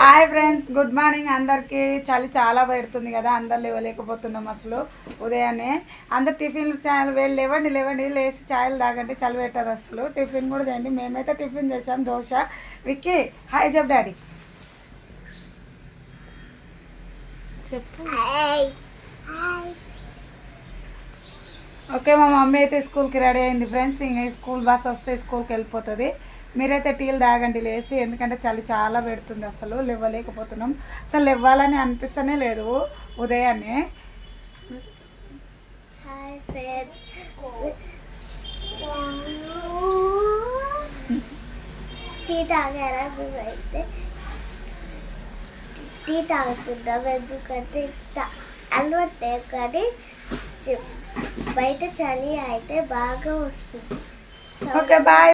Hi friends, good morning అందరికీ. చలి చాలా పెడుతుంది కదా, అందరు లేవలేకపోతున్నాం అసలు. ఉదయాన్నే అందరు టిఫిన్లు చాయలు లేవండి లేచి చాయలు తాగండి, చలి పెట్టదు అసలు. టిఫిన్ కూడా చేయండి. మేమైతే టిఫిన్ చేసాం దోశ. విక్కీ హాయ్ చెప్ డాడీ చెప్పు. ఓకే, మా మమ్మీ అయితే స్కూల్కి రెడీ అయింది ఫ్రెండ్స్. ఇంకా స్కూల్ బస్ వస్తే స్కూల్కి వెళ్ళిపోతుంది. మీరైతే టీలు తాగండి లేసి, ఎందుకంటే చలి చాలా పెడుతుంది అసలు. లేవలేకపోతున్నాం, అసలు లేవ్వాలని అనిపిస్తూనే లేదు ఉదయాన్నే. టీ తాగారా? మేమైతే టీ తాగుతున్నాం, ఎందుకంటే అలవాటే. కానీ బయట చలి అయితే బాగా వస్తుంది. Okay bye.